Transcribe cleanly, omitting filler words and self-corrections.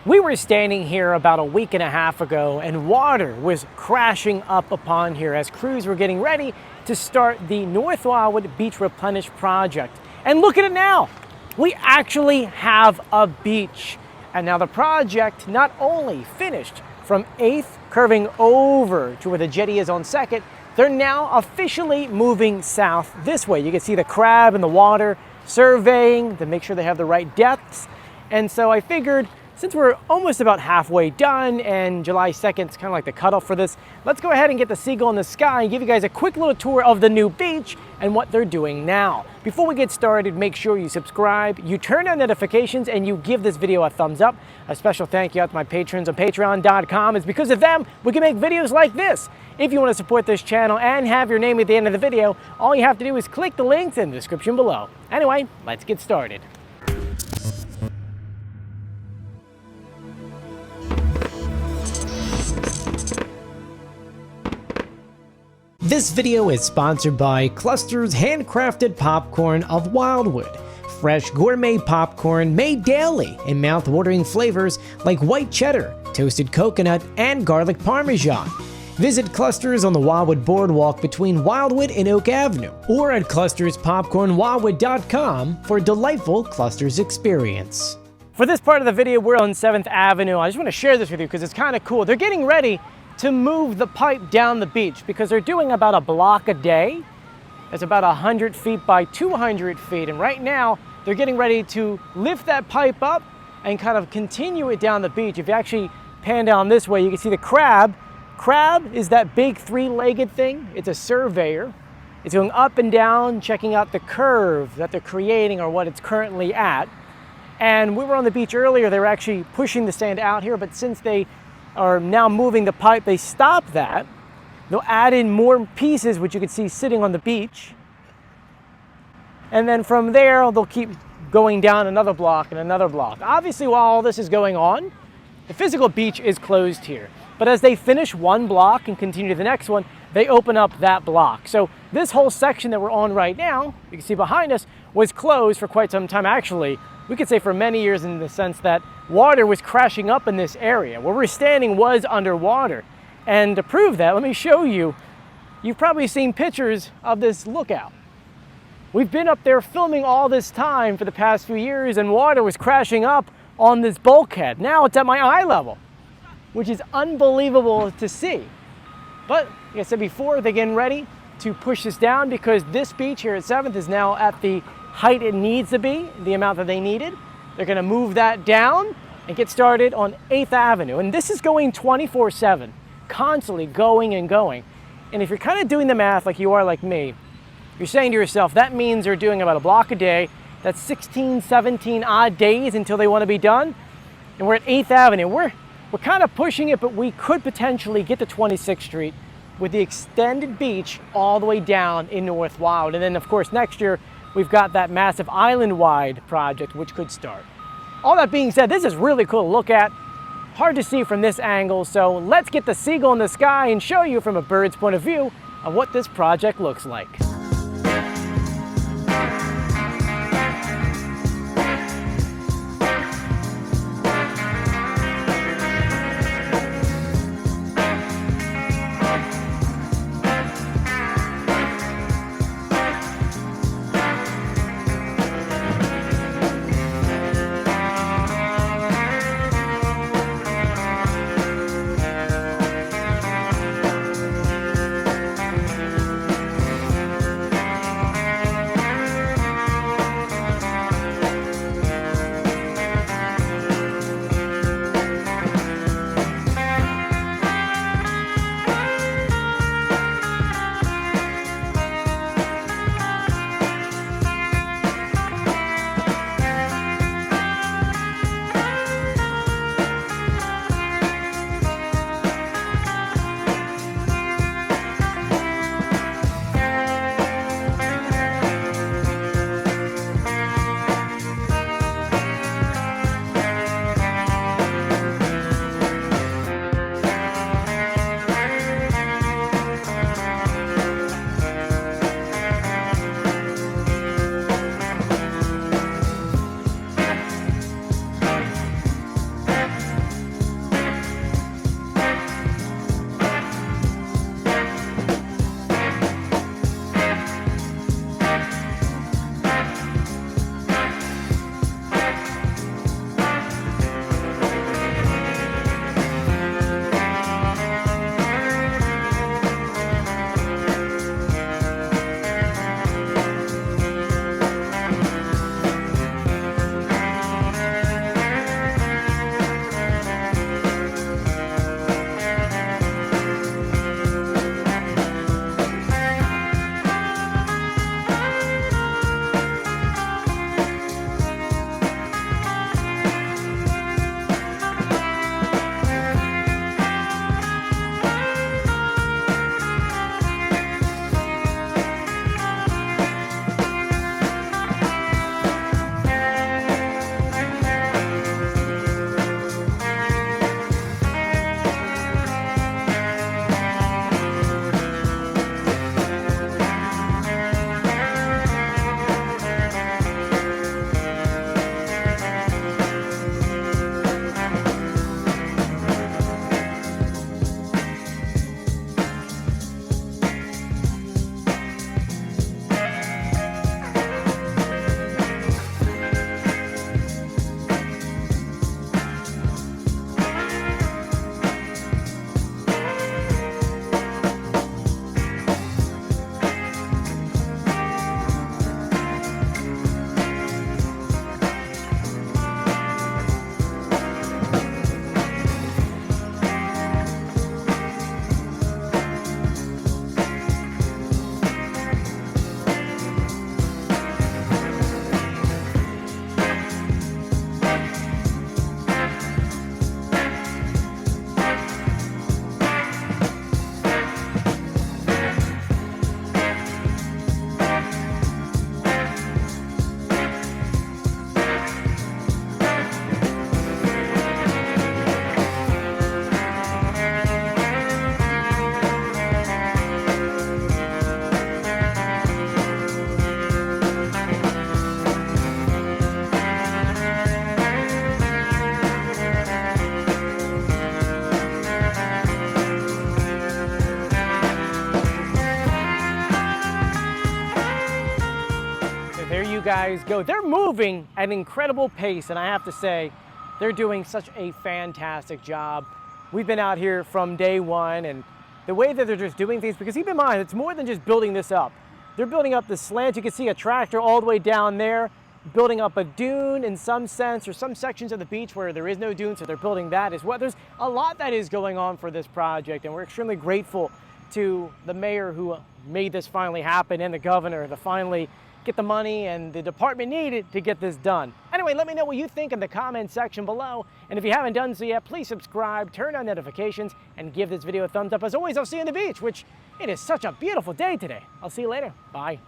We were standing here about a week and a half ago and water was crashing up upon here as crews were getting ready to start the North Wildwood Beach Replenishment project. And look at it now. We actually have a beach. And now the project not only finished from 8th curving over to where the jetty is on 2nd, they're now officially moving south this way. You can see the crab in the water surveying to make sure they have the right depths. And so I figured, since we're almost about halfway done and July 2nd is kind of like the cutoff for this, let's go ahead and get the seagull in the sky and give you guys a quick little tour of the new beach and what they're doing now. Before we get started, make sure you subscribe, you turn on notifications, and you give this video a thumbs up. A special thank you out to my patrons on patreon.com. It's because of them we can make videos like this. If you want to support this channel and have your name at the end of the video, all you have to do is click the links in the description below. Anyway, let's get started. This video is sponsored by Cluster's handcrafted popcorn of Wildwood. Fresh gourmet popcorn made daily in mouth-watering flavors like white cheddar, toasted coconut, and garlic parmesan. Visit Cluster's on the Wildwood Boardwalk between Wildwood and Oak Avenue, or at clusterspopcornwildwood.com for a delightful Cluster's experience. For this part of the video, we're on 7th Avenue. I just want to share this with you because it's kind of cool. They're getting ready to move the pipe down the beach because they're doing about a block a day. It's about 100 feet by 200 feet. And right now they're getting ready to lift that pipe up and kind of continue it down the beach. If you actually pan down this way, you can see the crab. Crab is that big three-legged thing. It's a surveyor. It's going up and down, checking out the curve that they're creating or what it's currently at. And we were on the beach earlier. They were actually pushing the sand out here, but since they are now moving the pipe, they stop that. They'll add in more pieces, which you can see sitting on the beach. And then from there, they'll keep going down another block and another block. Obviously, while all this is going on, the physical beach is closed here. But as they finish one block and continue to the next one, they open up that block. So this whole section that we're on right now, you can see behind us, was closed for quite some time. Actually, we could say for many years, in the sense that water was crashing up in this area. Where we're standing was underwater. And to prove that, let me show you. You've probably seen pictures of this lookout. We've been up there filming all this time for the past few years, and water was crashing up on this bulkhead. Now it's at my eye level, which is unbelievable to see. But like I said before, they're getting ready to push this down because this beach here at 7th is now at the height it needs to be, the amount that they needed. They're gonna move that down and get started on 8th Avenue. And this is going 24/7, constantly going and going. And if you're kind of doing the math like you are like me, you're saying to yourself, that means they're doing about a block a day. That's 16, 17 odd days until they wanna be done. And we're at 8th Avenue. We're kind of pushing it, but we could potentially get to 26th Street with the extended beach all the way down in North Wildwood. And then of course next year, we've got that massive island-wide project which could start. All that being said, this is really cool to look at. Hard to see from this angle, so let's get the seagull in the sky and show you from a bird's point of view of what this project looks like. guys go. They're moving at an incredible pace, and I have to say, they're doing such a fantastic job. We've been out here from day one, and the way that they're just doing things, because keep in mind, it's more than just building this up. They're building up the slant. You can see a tractor all the way down there, building up a dune in some sense, or some sections of the beach where there is no dune, so they're building that as well. There's a lot that is going on for this project, and we're extremely grateful to the mayor who made this finally happen, and the governor to finally get the money and the department needed to get this done. Anyway, let me know what you think in the comment section below. And if you haven't done so yet, please subscribe, turn on notifications, and give this video a thumbs up. As always, I'll see you on the beach, which it is such a beautiful day today. I'll see you later. Bye.